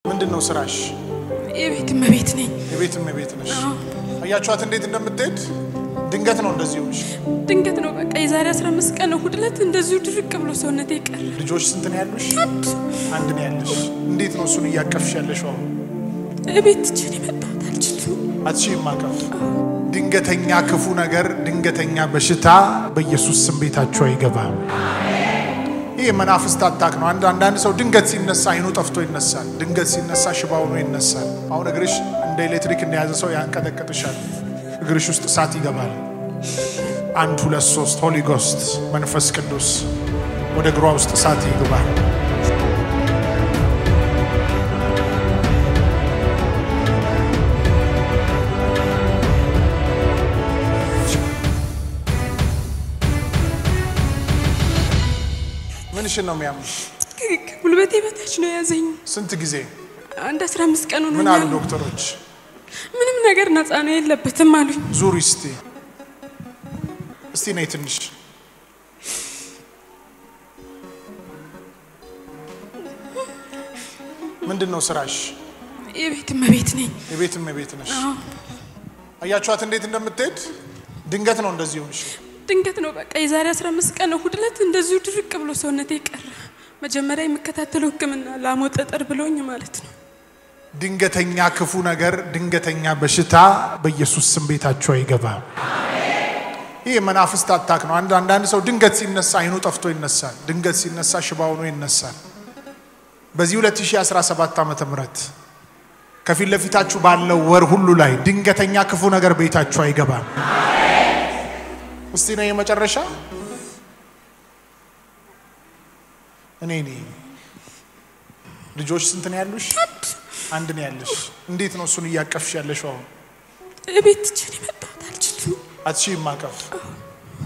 ምንድነው ስራሽ? የቤት እመቤት ነኝ። የቤት እመቤት ነሽ? አያችኋት እንዴት እንደምትሄድ? ድንገት ነው እንደዚህ ሆነሽ? ድንገት ነው በቃ የዛሬ 15 ቀን ነው ሁድለት እንደዚሁ ድርቅ ብሎ ሰውነቴ ቀረ። ልጆች ስንት ነው ያሉሽ? አንድ ነው ያለሽ። እንዴት ነው እሱን እያቀፍሽ ያለሽው? እቤት ትችል ይመጣት አልችልም። አትችይም ማቀፍ። ድንገተኛ ክፉ ነገር፣ ድንገተኛ በሽታ በኢየሱስ ስም ቤታችሁ አይገባም። ይሄ መናፍስት አታክ ነው። አንዳንድ ሰው ድንገት ሲነሳ አይኑ ጠፍቶ ይነሳል። ድንገት ሲነሳ ሽባው ነው ይነሳል። አሁን እግርሽ እንደ ኤሌክትሪክ እንደያዘ ሰው ያንቀጠቀጥሻል። እግርሽ ውስጥ እሳት ይገባል። 1 2 3 ሆሊ ጎስት መንፈስ ቅዱስ ወደ እግሯ ውስጥ እሳት ይገባል። ምንሽ ነው የሚያምሽ? ጉልበቴ በታች ነው ያዘኝ። ስንት ጊዜ? አንድ 15 ቀን ነው። ምን አሉ ዶክተሮች? ምንም ነገር ነፃ ነው የለበትም አሉኝ። ዙሪ እስቲ ነይ ትንሽ። ምንድነው ስራሽ? የቤት እመቤት ነኝ። የቤት እመቤት ነሽ? አያችኋት እንዴት እንደምትሄድ? ድንገት ነው እንደዚህ ሆነሽ? ድንገት ነው በቃ የዛሬ 15 ቀን ነው ሁድለት እንደዚሁ ድርቅ ብሎ ሰውነቴ ቀረ። መጀመሪያ የምከታተለው ህክምና ላሞት ጠጠር ብሎኝ ማለት ነው። ድንገተኛ ክፉ ነገር፣ ድንገተኛ በሽታ በኢየሱስ ስም ቤታችሁ አይገባም። ይሄ መናፍስት አታክ ነው። አንዳንድ ሰው ድንገት ሲነሳ አይኑ ጠፍቶ ይነሳል። ድንገት ሲነሳ ሽባው ነው ይነሳል። በዚህ 2017 ዓመተ ምህረት ከፊት ለፊታችሁ ባለው ወር ሁሉ ላይ ድንገተኛ ክፉ ነገር ቤታችሁ አይገባም። እስቲ ነው የመጨረሻ እኔ ልጆች ስንት ነው ያሉሽ? አንድ ነው ያለሽ። እንዴት ነው እሱን እያቀፍሽ ያለሽው? አሁን እቤት ትችል ይመጣት አልችልም። አትችይም ማቀፍ።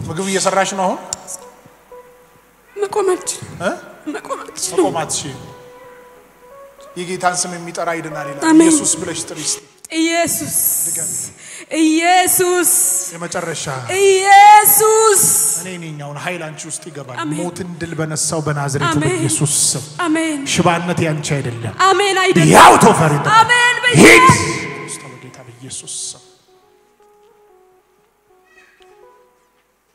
ምግብ እየሰራሽ ነው አሁን? መቆም አልችልም። የጌታን ስም የሚጠራ ይድናል ይላል። ኢየሱስ ብለሽ ጥሪ እስቲ። ኢየሱስ ኢየሱስ የመጨረሻ ኢየሱስ እኔ ነኝውን ኃይል አንቺ ውስጥ ይገባል። ሞትን ድል በነሳው በናዝሬቱ በኢየሱስ ስም። አሜን። ሽባነት ያንቺ አይደለም። አሜን አይደለም። ያው ተፈሪ። አሜን በኢየሱስ በጌታ በኢየሱስ ስም።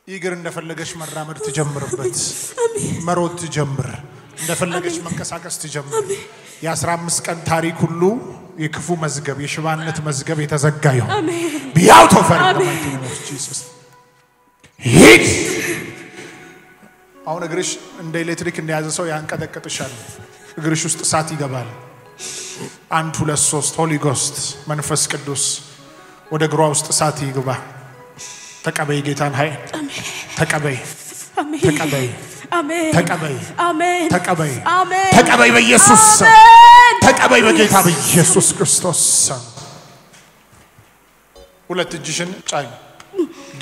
ይግር እንደፈለገሽ መራመድ ትጀምርበት። መሮጥ ትጀምር። እንደፈለገች መንቀሳቀስ ትጀምር። የ15 ቀን ታሪክ ሁሉ የክፉ መዝገብ፣ የሽባነት መዝገብ የተዘጋ ይሁን። አሜን። ቢያው ተፈሪ ኢየሱስ። ሂድ። አሁን እግርሽ እንደ ኤሌክትሪክ እንደያዘ ሰው ያንቀጠቀጥሻል። እግርሽ ውስጥ እሳት ይገባል። 1 2 3 ሆሊ ጎስት መንፈስ ቅዱስ ወደ እግሯ ውስጥ እሳት ይግባ። ተቀበይ ጌታን ኃይል ተቀበይ። ተቀበይ አሜን። ተቀበይ አሜን። ተቀበይ አሜን። ተቀበይ በኢየሱስ ስም። ተቀበይ በጌታ በኢየሱስ ክርስቶስ ስም። ሁለት እጅሽን ጫኝ።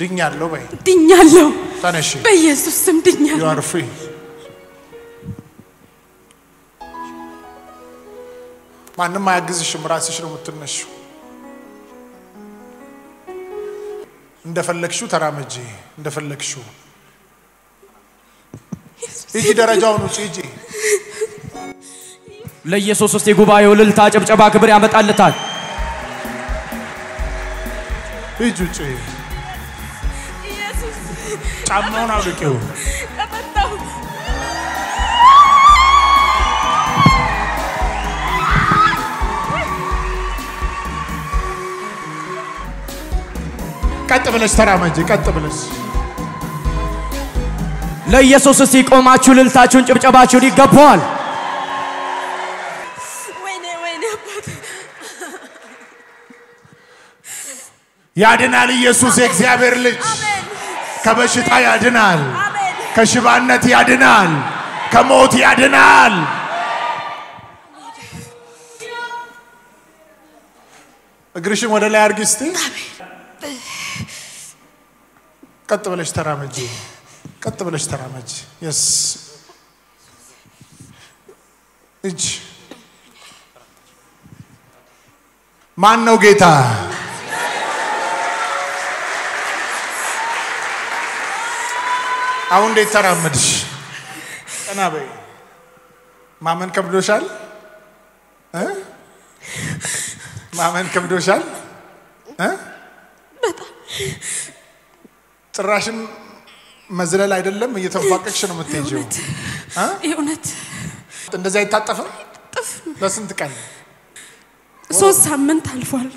ድኛለሁ በይ። ድኛለሁ። ተነሺ በኢየሱስ ስም ድኛለሁ። you are free። ማንም አያግዝሽም። ራስሽ ነው የምትነሺው። እንደፈለግሽው ተራመጂ። እንደፈለግሽው እጂ ደረጃውን ውጪ እጂ። ለኢየሱስ እስቲ ጉባኤው እልልታ ጭብጨባ ክብር ያመጣልታል። እጂ ውጪ። ኢየሱስ ጫማውን አውልቂው። ተፈታሁ። ቀጥ ብለሽ ተራመጂ። ቀጥ ብለሽ ለኢየሱስ እስቲ ቆማችሁ እልልታችሁን ጭብጨባችሁን ይገባዋል። ወይኔ አባት ያድናል። ኢየሱስ የእግዚአብሔር ልጅ ከበሽታ ያድናል። ከሽባነት ያድናል። ከሞት ያድናል። እግርሽን ወደ ላይ አርጊ እስቲ። ቀጥ ብለሽ ተራመጂ። ቀጥ ብለሽ ተራመጂ። yes እጅ ማን ነው ጌታ? አሁን እንዴት ተራመድሽ? ቀና በይ። ማመን ከብዶሻል? ማመን ከብዶሻል በጣም ጭራሽም መዝለል አይደለም እየተንፋቀቅሽ ነው የምትሄጂው እውነት እንደዛ ይታጠፈ ለስንት ቀን 3 ሳምንት አልፏል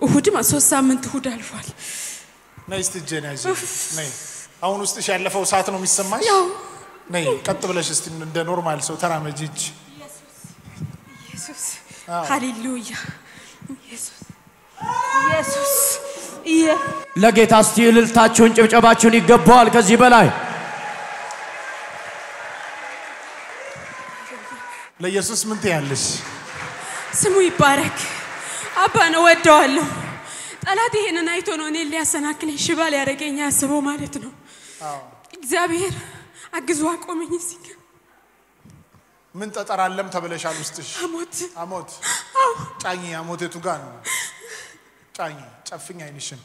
እሁድማ 3 ሳምንት እሁድ አልፏል ነይ እስቲ ጀናዚ ነይ አሁን ውስጥሽ ያለፈው ሰዓት ነው የሚሰማሽ ነይ ቀጥ ብለሽ እስቲ እንደ ኖርማል ሰው ተራመጂ ኢየሱስ ሃሌሉያ ኢየሱስ ለጌታ እስቲ እልልታችሁን ጭብጨባችሁን ይገባዋል ከዚህ በላይ ለኢየሱስ ምን ትያለሽ ስሙ ይባረክ አባ ነው ወደዋለሁ ጠላት ይሄንን አይቶ ነው እኔ ሊያሰናክለኝ ሽባ ሊያረገኝ ያስበው ማለት ነው እግዚአብሔር አግዞ አቆመኝ ሲል ምን ተጠራለም ተበለሻል ውስጥሽ አሞት ጫኝ አሞቴቱ ጋር ነው ጫኝ ጨፍኛ አይንሽን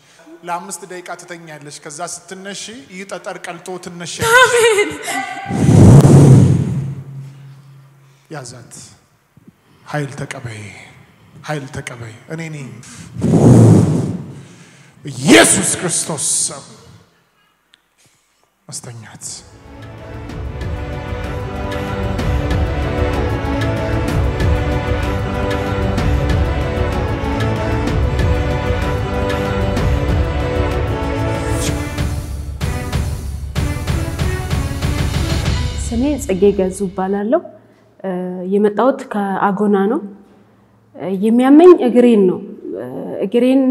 ለ5 ደቂቃ ትተኛለሽ ከዛ ስትነሺ ይጠጠር ቀልጦ ትነሽ አሜን ያዛት ኃይል ተቀበይ እኔ ነኝ ኢየሱስ ክርስቶስ አስተኛት ስሜ ጽጌ ገዙ ይባላልው የመጣሁት ከአጎና ነው የሚያመኝ እግሬን ነው እግሬን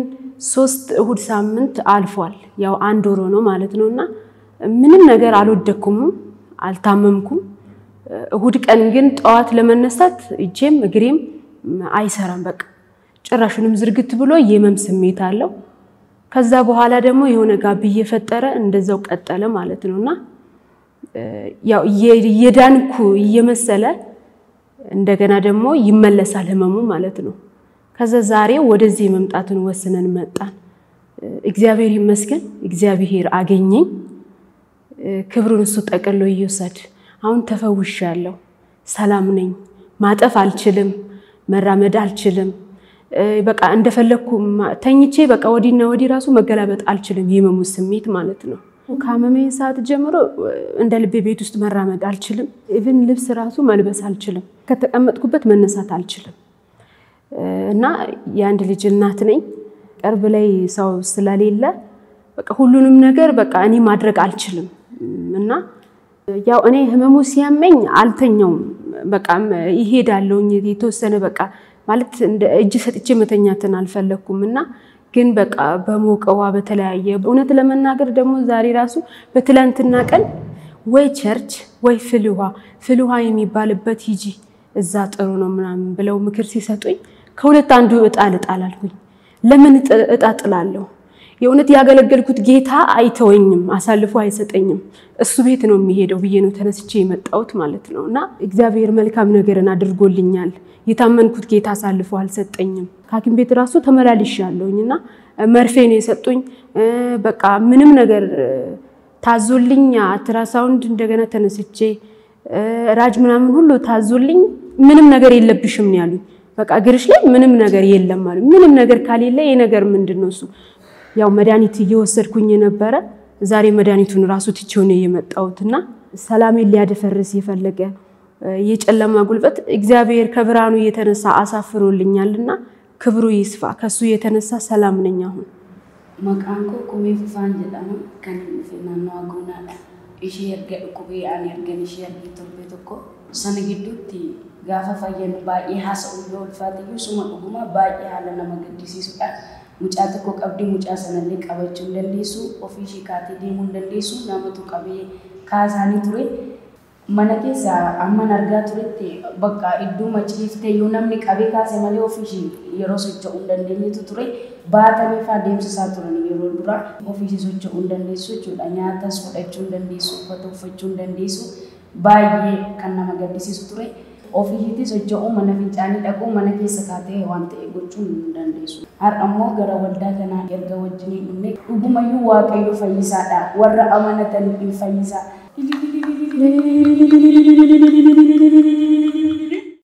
3 እሁድ ሳምንት አልፏል ያው አንድ ወር ነው ማለት ነውና ምንም ነገር አልወደኩም አልታመምኩም እሁድ ቀን ግን ጧት ለመነሳት እጄም እግሬም አይሰራም በቃ ጭራሽንም ዝርግት ብሎ የመም ስሜት አለው ከዛ በኋላ ደግሞ የሆነ ጋብ እየፈጠረ እንደዛው ቀጠለ ማለት ነውና ያው የዳንኩ እየመሰለ እንደገና ደግሞ ይመለሳል ህመሙ ማለት ነው ከዛ ዛሬ ወደዚህ መምጣቱን ወስነን መጣን እግዚአብሔር ይመስገን እግዚአብሔር አገኘኝ ክብሩን እሱ ጠቅሎ ይወሰድ አሁን ተፈውሻለሁ ሰላም ነኝ ማጠፍ አልችልም መራመድ አልችልም በቃ እንደፈለኩ ተኝቼ በቃ ወዲና ወዲ ራሱ መገላበጥ አልችልም የመሙ ስሜት ማለት ነው ካመመኝ ሰዓት ጀምሮ እንደ ልቤ ቤት ውስጥ መራመድ አልችልም ኢቭን ልብስ ራሱ መልበስ አልችልም ከተቀመጥኩበት መነሳት አልችልም እና ያንድ ልጅ እናት ነኝ ቅርብ ላይ ሰው ስለሌለ በቃ ሁሉንም ነገር በቃ እኔ ማድረግ አልችልም እና ያው እኔ ህመሙ ሲያመኝ አልተኛው በቃ ይሄዳለውኝ የተወሰነ በቃ ማለት እንደ እጅ ሰጥቼ መተኛትን አልፈለኩምና ግን በቃ በሞቀዋ በተለያየ እውነት ለመናገር ደግሞ ዛሬ ራሱ በትላንትና ቀን ወይ ቸርች ወይ ፍልውሃ የሚባልበት ሂጂ እዛ ጥሩ ነው ምናምን ብለው ምክር ሲሰጡኝ ከሁለት አንዱ እጣልጣላልኩኝ ለምን እጣጥላለሁ የእውነት ያገለገልኩት ጌታ አይተወኝም አሳልፎ አይሰጠኝም እሱ ቤት ነው የሚሄደው ብዬ ነው ተነስቼ የመጣሁት ማለት ነውና እግዚአብሔር መልካም ነገርን አድርጎልኛል የታመንኩት ጌታ አሳልፎ አልሰጠኝም ካኪም ቤት ራሱ ተመላልሻለሁኝና መርፌ ነው የሰጡኝ በቃ ምንም ነገር ታዞልኝ አትራሳውንድ እንደገና ተነስቼ ራጅ ምናምን ሁሉ ታዞልኝ ምንም ነገር የለብሽም ነው ያሉኝ በቃ ግርሽ ላይ ምንም ነገር የለም ማለት ምንም ነገር ካሌለ የነገር ምንድነው እሱ ያው መድኃኒት እየወሰድኩኝ ነበር ዛሬ መድኃኒቱን ራሱ ትቼው ነው የመጣሁትና ሰላሜን ሊያደፈርስ የፈለገ የጨለማ ጉልበት እግዚአብሔር ከብርሃኑ የተነሳ አሳፍሮልኛልና ክብሩ ይስፋ ከሱ የተነሳ ሰላም ነኝ አሁን መቃንኮ ኮሜፍ ፋንጀዳኑ ከን ፈናና አጎናዳ እሺ የርገ ኩቤ አን የርገን እሺ የርገ ተርቤቶኮ ሰነግዱቲ ጋፋ ፈየን ባይ ሐሰው ዶልፋቲዩ ሱማ ኡጉማ ባይ ያለና መገዲሲሱዳ ሙጫተኮ ቀብዲ ሙጫ ሰነለ ቀበቹ እንደሊሱ ኦፊሺ ካቲ ዲሙ እንደሊሱ ናመቱ ቀቤ ካዛኒ ቱሬ መነኬሳ አማን አርጋ ቱሬቲ በቃ ኢዱ መጭሊፍቴ ዩነምኒ ቀቤ ካሴ ማለ ኦፊሺ የሮሶቹ እንደሊቱ ቱሬ ባታሚ ፋዴምስ ሳቱረኒ የሮዱራ ኦፊሺ ሶቹ እንደሊሱ ጩዳኛታስ ወደቹ እንደሊሱ ፈቶፈቹ እንደሊሱ ባይ ከና መገዲሲሱ ቱሬ ኦፊሺቲ ሶቹ መነፊንጫኒ ደቁ መነኬሳ ካቴ ዋንተ ጎቹ እንደሊሱ አርአሞ ገረ ወልዳ ከና የርጋ ወጅኒ እንኔ ኡጉማዩ ዋቀዩ ፈይሳዳ ወራ አማነተን ፈይሳ